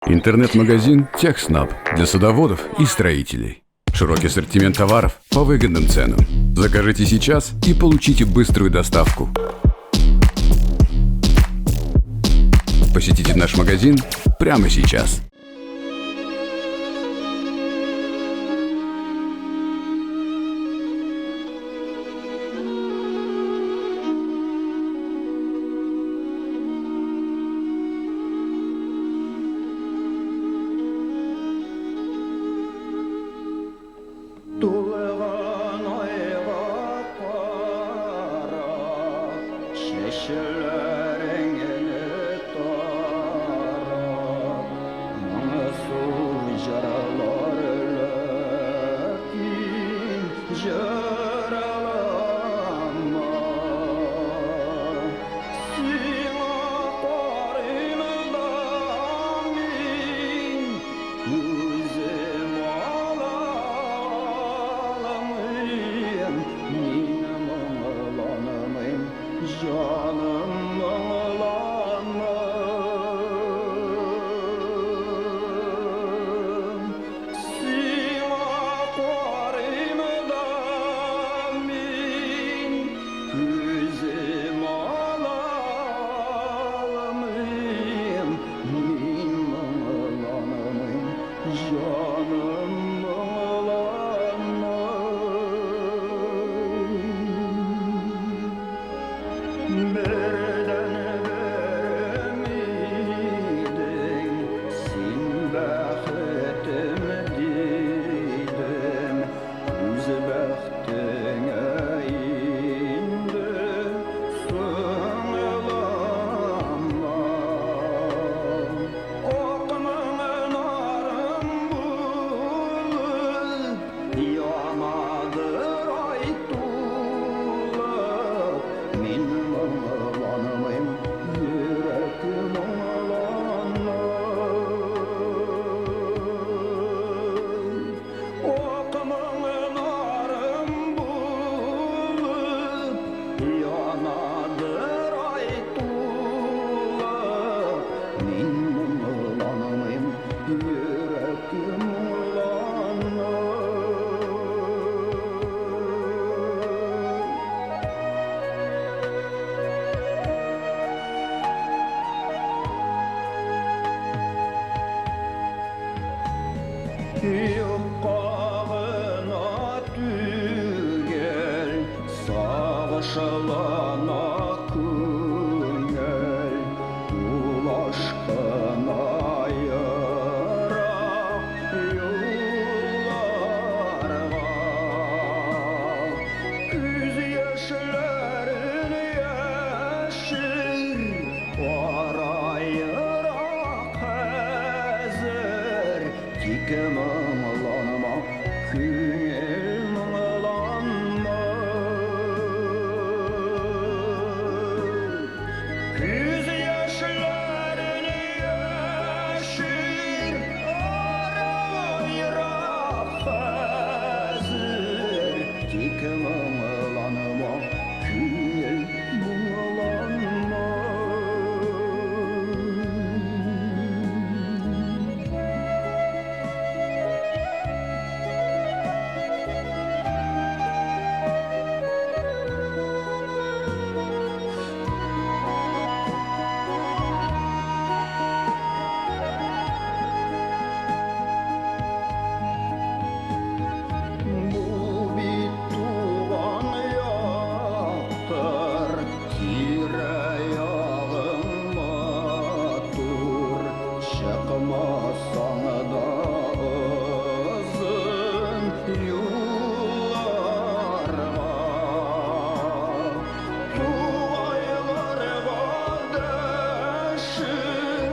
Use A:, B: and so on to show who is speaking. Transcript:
A: Интернет-магазин «Техснаб» для садоводов и строителей. Широкий ассортимент товаров по выгодным ценам. Закажите сейчас и получите быструю доставку. Посетите наш магазин прямо сейчас.
B: Tulevan ayva kara, şeşeler engeli tara, nasıl yaralar lakin yaralama. Sina parindan min, gözüm ağlamayım, ninem ağlamayım, canım ağlamayım. Sina parindan min, gözüm ağlamayım, ninem ağlamayım, canım ağlamayım. Berden veremedin, sin bəxtim dedim, öz bəxtinə indi sığınılanma. Oqımın arım bulub, yanadır ay tulub, min ağlamayım, yüreğim ağlanır. Oqımın arım bulub, yanadır ay tulub, min ağlamayım, yüreğim ağlanır. Yuqağına tügel, sağışılana küngel, ulaşqına yıraq yollarga. Küz yaşlarını yaşır, arayırak hazır, tikim ağlanma, küngel ağlanma. Küz yaşlarını yaşır, arayırak hazır, tikim ağlanma, küngel ağlanma. Bu bir tuğan yaktır, tire-yağın matur, çıkmasan da uzun yollarga. Tuğaylar kardeşim,